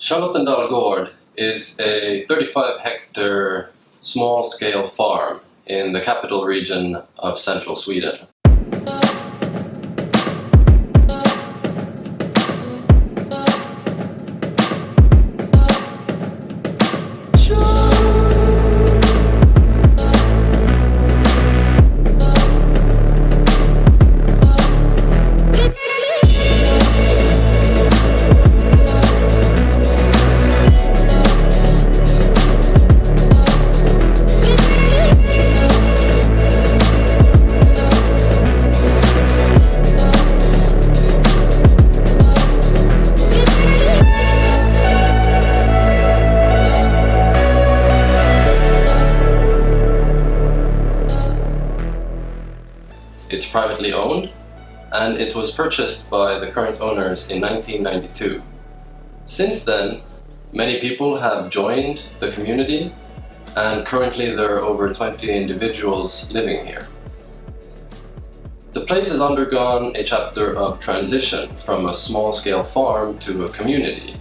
Charlottendal Gård is a 35-hectare small-scale farm in the capital region of central Sweden. It's privately owned, and it was purchased by the current owners in 1992. Since then, many people have joined the community, and currently there are over 20 individuals living here. The place has undergone a chapter of transition from a small-scale farm to a community,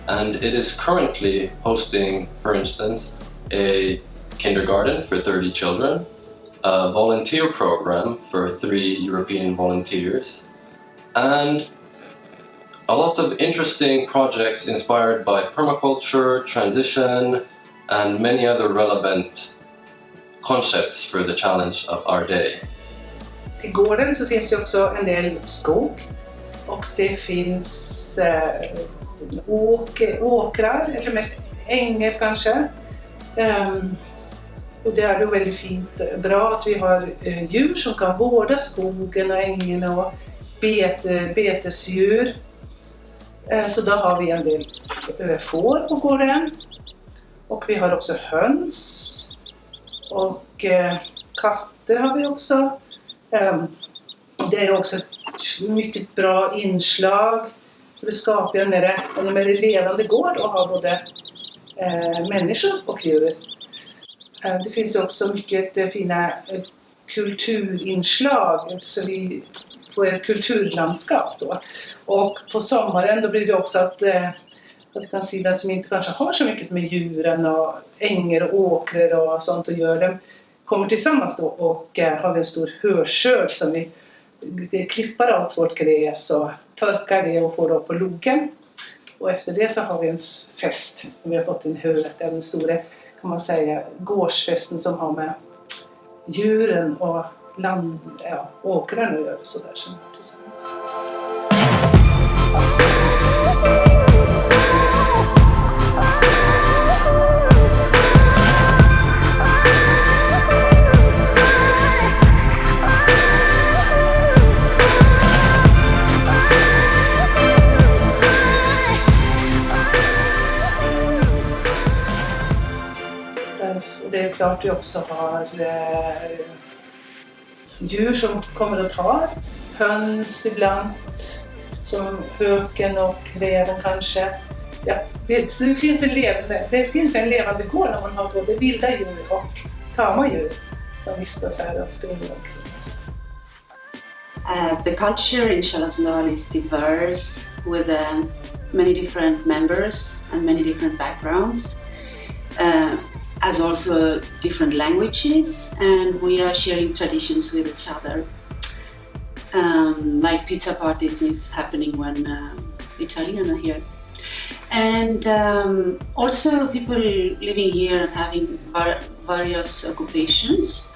and it is currently hosting, for instance, a kindergarten for 30 children, a volunteer program for 3 European volunteers, and a lot of interesting projects inspired by permaculture, transition, and many other relevant concepts for the challenge of our day. Till gården så finns det också en del skog, och det finns åkrar, eller mest ängar kanske. Och det är då väldigt fint, bra att vi har djur som kan vårda skogen och ängen och betesdjur. Så då har vi en del får på gården. Och vi har också höns. Och katter har vi också. Det är också ett mycket bra inslag. Så det skapar en mer levande gård och har både människor och djur. Det finns också mycket fina kulturinslag, så vi får ett kulturlandskap då. Och på sommaren då blir det också att du kan se den som inte kanske har så mycket med djuren och ängar och åkrar och sånt att göra. De kommer tillsammans då och har en stor höskörd som vi klippar av vårt gräs och torkar det och får då på logen. Och efter det så har vi en fest. Vi har fått en hörd, den stora, kan man säga, gårdsfesten som har med djuren och åkrarna och sådär som är tillsammans. Det är klart att vi också har djur som kommer att ta höns ibland, som höken och räven kanske. Ja, det finns en levande gård när man har både vilda djur och tama djur som vistas här och springer omkring. The culture in Charlottendal is diverse with many different members and many different backgrounds. As also different languages, and we are sharing traditions with each other. Like pizza parties is happening when Italians are here. And also people living here and having various occupations.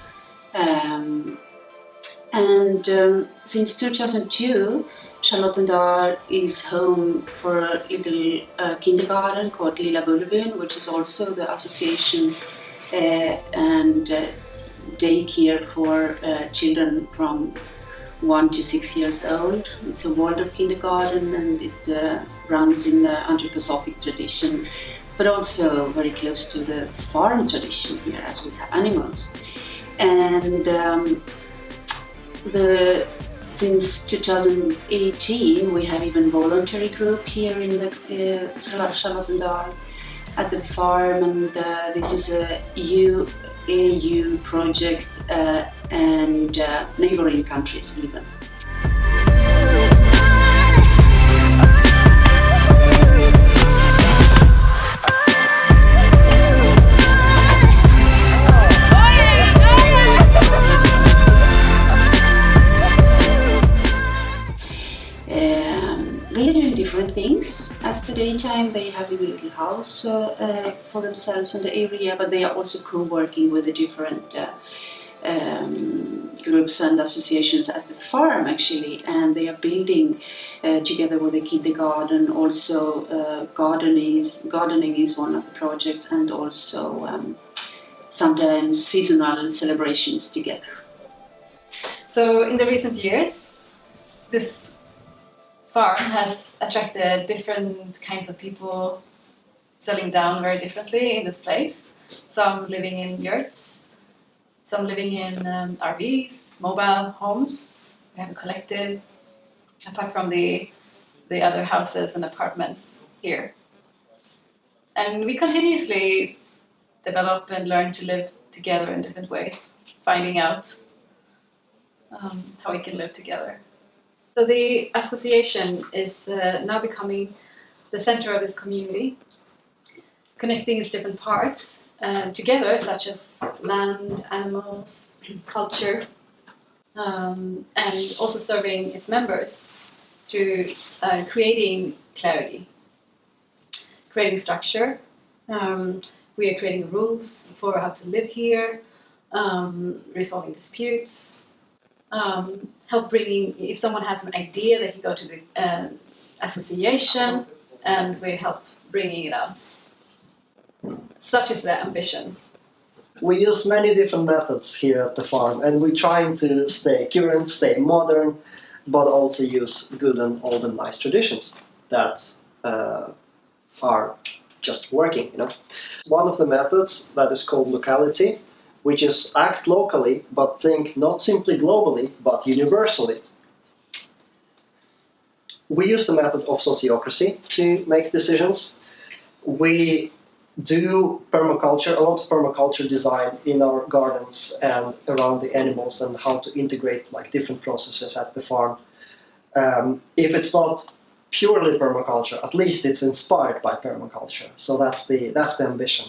Since 2002, Charlottendal is home for a little kindergarten called Lilla Bulvin, which is also the association and daycare for children from 1 to 6 years old. It's a Waldorf kindergarten, and it runs in the anthroposophic tradition, but also very close to the farm tradition here, as we have animals. And since 2018, we have even voluntary group here in the Charlottendal at the farm, and this is a EU project and neighboring countries even. kids at the daytime. They have a little house for themselves in the area, but they are also co-working with the different groups and associations at the farm actually, and they are building together with the kindergarten. Also, gardening is one of the projects, and also sometimes seasonal celebrations together. So in the recent years, this farm has attracted different kinds of people settling down very differently in this place. Some living in yurts, some living in RVs, mobile homes. We have a collective, apart from the other houses and apartments here. And we continuously develop and learn to live together in different ways, finding out how we can live together. So the association is now becoming the center of this community, connecting its different parts together, such as land, animals, culture, and also serving its members through creating clarity, creating structure. We are creating rules for how to live here, resolving disputes, help bringing, if someone has an idea, they can go to the association, and we help bringing it out. Such is the ambition. We use many different methods here at the farm, and we're trying to stay current, stay modern, but also use good and old and nice traditions that are just working, you know. One of the methods that is called locality, which is act locally, but think not simply globally, but universally. We use the method of sociocracy to make decisions. We do permaculture, a lot of permaculture design in our gardens and around the animals, and how to integrate like different processes at the farm. If it's not purely permaculture, at least it's inspired by permaculture. So that's the ambition.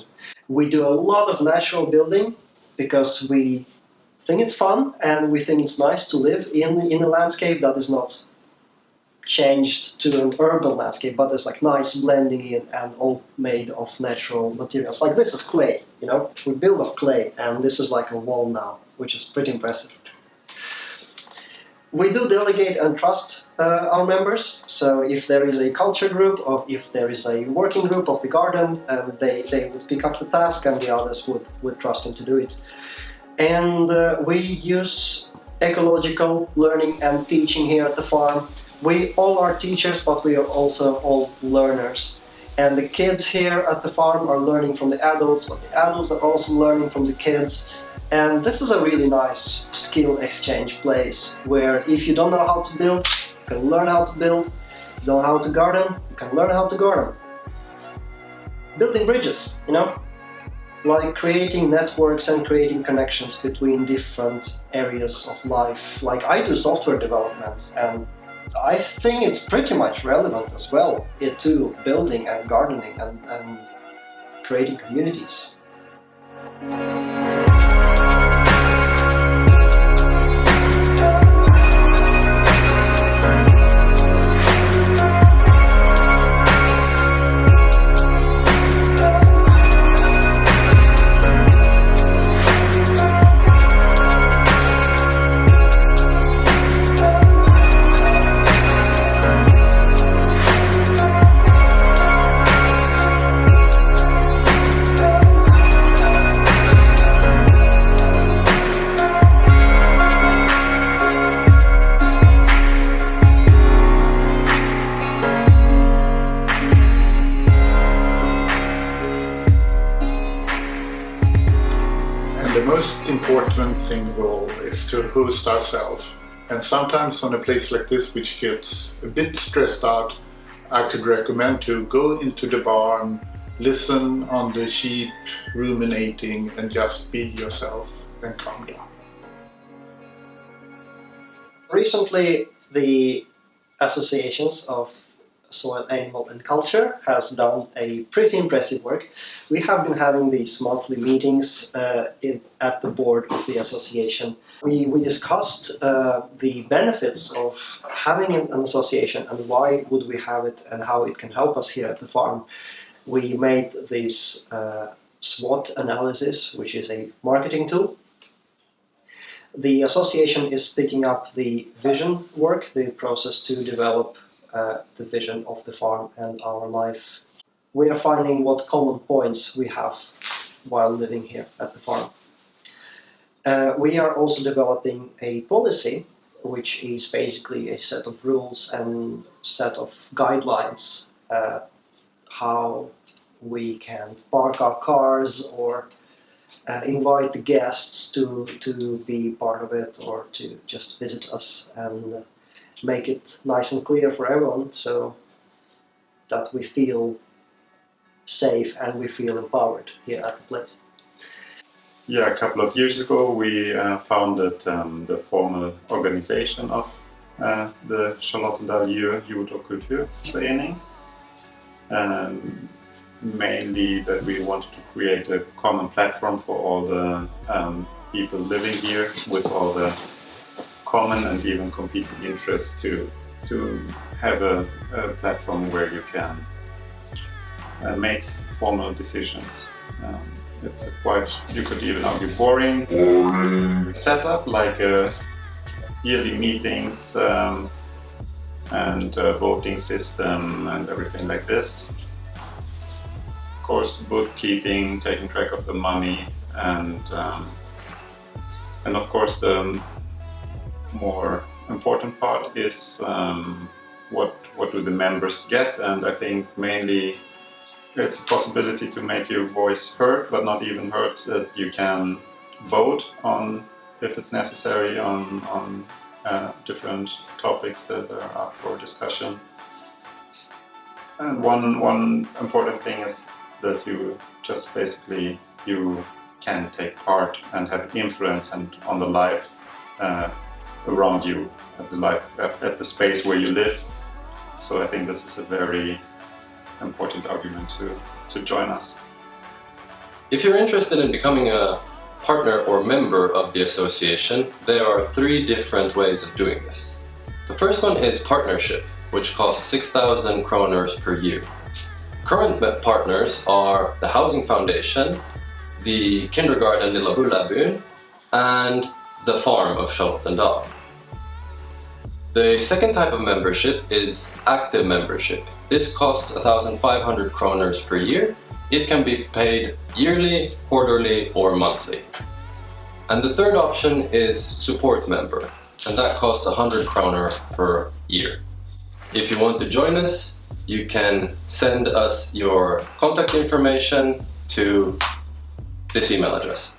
We do a lot of natural building because we think it's fun and we think it's nice to live in a landscape that is not changed to an urban landscape, but there's like nice blending in and all made of natural materials. Like this is clay, you know, we build of clay, and this is like a wall now, which is pretty impressive. We do delegate and trust our members, so if there is a culture group or if there is a working group of the garden, they would pick up the task and the others would trust them to do it. And we use ecological learning and teaching here at the farm. We all are teachers, but we are also all learners. And the kids here at the farm are learning from the adults, but the adults are also learning from the kids. And this is a really nice skill exchange place, where if you don't know how to build, you can learn how to build. If you don't know how to garden, you can learn how to garden. Building bridges, you know? Like creating networks and creating connections between different areas of life. Like I do software development, and I think it's pretty much relevant as well to building and gardening and creating communities. The most important thing of all is to host ourselves. And sometimes on a place like this, which gets a bit stressed out, I could recommend to go into the barn, listen on the sheep ruminating, and just be yourself and calm down. Recently, the associations of Soil, Animal and Culture has done a pretty impressive work. We have been having these monthly meetings at the board of the association. We discussed the benefits of having an association and why would we have it and how it can help us here at the farm. We made this SWOT analysis, which is a marketing tool. The association is picking up the vision work, the process to develop the vision of the farm and our life. We are finding what common points we have while living here at the farm. We are also developing a policy, which is basically a set of rules and set of guidelines how we can park our cars or invite the guests to be part of it or to just visit us, and make it nice and clear for everyone so that we feel safe and we feel empowered here at the place. Yeah, a couple of years ago we founded the formal organization of the Charlottendal Jord- och Kulturförening. Mainly that we wanted to create a common platform for all the people living here with all the common and even competing interests to have a platform where you can make formal decisions. It's a quite, you could even argue, boring setup, like yearly meetings and voting system and everything like this. Of course, bookkeeping, taking track of the money, and of course the more important part is what do the members get, and I think mainly it's a possibility to make your voice heard, but not even heard, that you can vote on, if it's necessary, on different topics that are up for discussion. And one important thing is that you just basically you can take part and have influence on the life around you, at the space where you live. So I think this is a very important argument to join us. If you're interested in becoming a partner or member of the association, there are 3 different ways of doing this. The first one is partnership, which costs 6,000 kroners per year. Current partners are the Housing Foundation, the Kindergarten Lilla Bullabyn, and the Farm of Charlottendal. The second type of membership is active membership. This costs 1,500 kroners per year. It can be paid yearly, quarterly, or monthly. And the third option is support member, and that costs 100 kroner per year. If you want to join us, you can send us your contact information to this email address.